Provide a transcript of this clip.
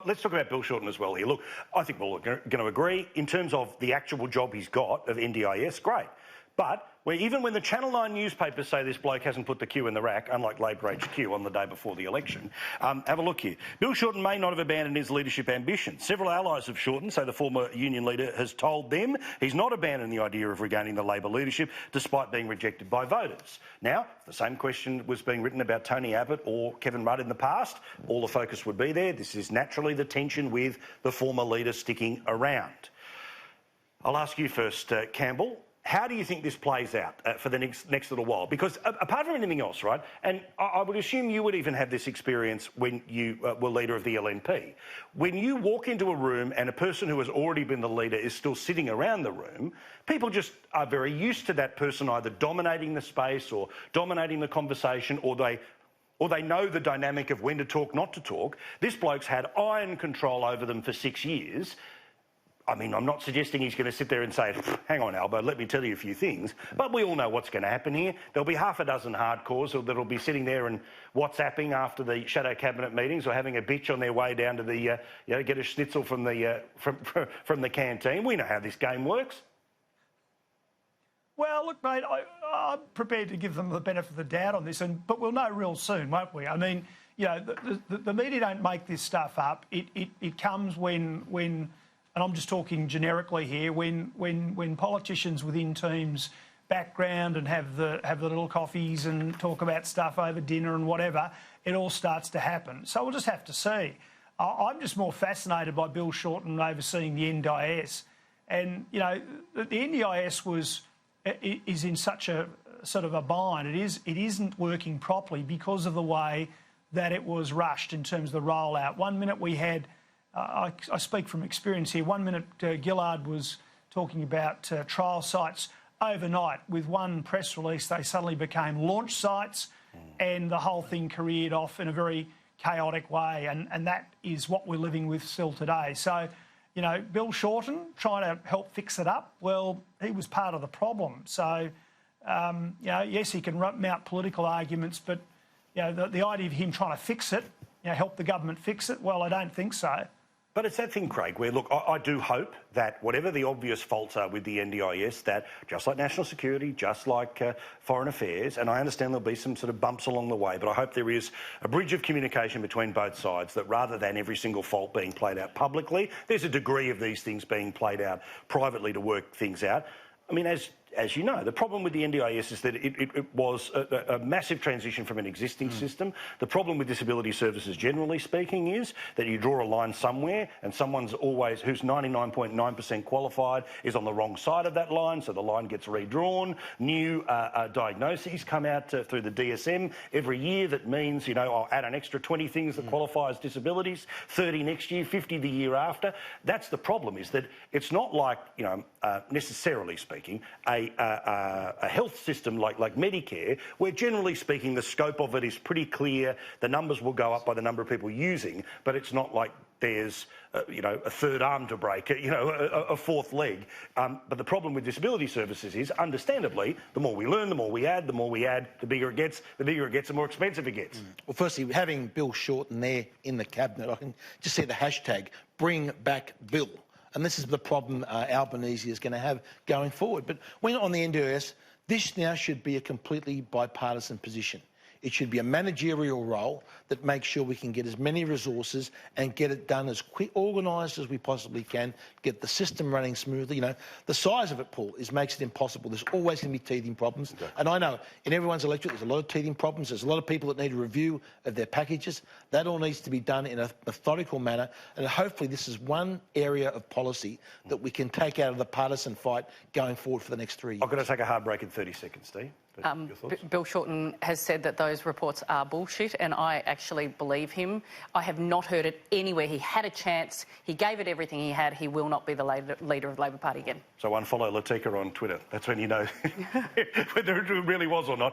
Let's talk about Bill Shorten as well here. Look, I think we're going to agree in terms of the actual job he's got of NDIS, great. But even when the Channel 9 newspapers say this bloke hasn't put the Q in the rack, unlike Labor HQ on the day before the election, have a look here. Bill Shorten may not have abandoned his leadership ambition. Several allies of Shorten say the former union leader has told them he's not abandoned the idea of regaining the Labor leadership despite being rejected by voters. Now, if the same question was being written about Tony Abbott or Kevin Rudd in the past, all the focus would be there. This is naturally the tension with the former leader sticking around. I'll ask you first, Campbell. How do you think this plays out for the next little while? Because apart from anything else, right, and I would assume you would even have this experience when you were leader of the LNP. When you walk into a room and a person who has already been the leader is still sitting around the room, people just are very used to that person either dominating the space or dominating the conversation, or they know the dynamic of when to talk, not to talk. This bloke's had iron control over them for 6 years. I mean, I'm not suggesting he's going to sit there and say, hang on, Albo, let me tell you a few things. But we all know what's going to happen here. There'll be half a dozen hardcores that'll be sitting there and WhatsApping after the shadow cabinet meetings, or having a bitch on their way down to the, get a schnitzel from the canteen. We know how this game works. Well, look, mate, I'm prepared to give them the benefit of the doubt on this, but we'll know real soon, won't we? I mean, the media don't make this stuff up. It comes when and I'm just talking generically here, when politicians within teams background and have the little coffees and talk about stuff over dinner and whatever, it all starts to happen. So we'll just have to see. I'm just more fascinated by Bill Shorten overseeing the NDIS. And, the NDIS is in such a sort of a bind. It isn't working properly because of the way that it was rushed in terms of the rollout. 1 minute we had... I speak from experience here. 1 minute Gillard was talking about trial sites. Overnight, with one press release, they suddenly became launch sites, and the whole thing careered off in a very chaotic way. And that is what we're living with still today. So, Bill Shorten trying to help fix it up, well, he was part of the problem. So, yes, he can mount political arguments, but, the idea of him trying to fix it, help the government fix it, well, I don't think so. But it's that thing, Craig, where, look, I do hope that whatever the obvious faults are with the NDIS, that just like national security, just like foreign affairs, and I understand there'll be some sort of bumps along the way, but I hope there is a bridge of communication between both sides, that rather than every single fault being played out publicly, there's a degree of these things being played out privately to work things out. I mean, as you know, the problem with the NDIS is that it was a massive transition from an existing system. The problem with disability services, generally speaking, is that you draw a line somewhere and someone's always, who's 99.9% qualified, is on the wrong side of that line, so the line gets redrawn. New diagnoses come out through the DSM every year. That means, I'll add an extra 20 things that qualify as disabilities, 30 next year, 50 the year after. That's the problem, is that it's not like, necessarily speaking, a health system like Medicare, where generally speaking the scope of it is pretty clear. The numbers will go up by the number of people using, but it's not like there's a third arm to break, a fourth leg. But the problem with disability services is, understandably, the more we learn, the more we add, the bigger it gets, the more expensive it gets. Well, firstly, having Bill Shorten there in the cabinet, I can just see the hashtag, bring back Bill. And this is the problem Albanese is going to have going forward. But when on the NDIS, this now should be a completely bipartisan position. It should be a managerial role that makes sure we can get as many resources and get it done as organised as we possibly can, get the system running smoothly. The size of it, Paul, makes it impossible. There's always going to be teething problems. Okay. And I know in everyone's electorate there's a lot of teething problems. There's a lot of people that need a review of their packages. That all needs to be done in a methodical manner. And hopefully this is one area of policy that we can take out of the partisan fight going forward for the next 3 years. I've got to take a hard break in 30 seconds, Steve. Bill Shorten has said that those reports are bullshit, and I actually believe him. I have not heard it anywhere. He had a chance. He gave it everything he had. He will not be the leader of the Labor Party again. So unfollow Latika on Twitter. That's when you know whether it really was or not.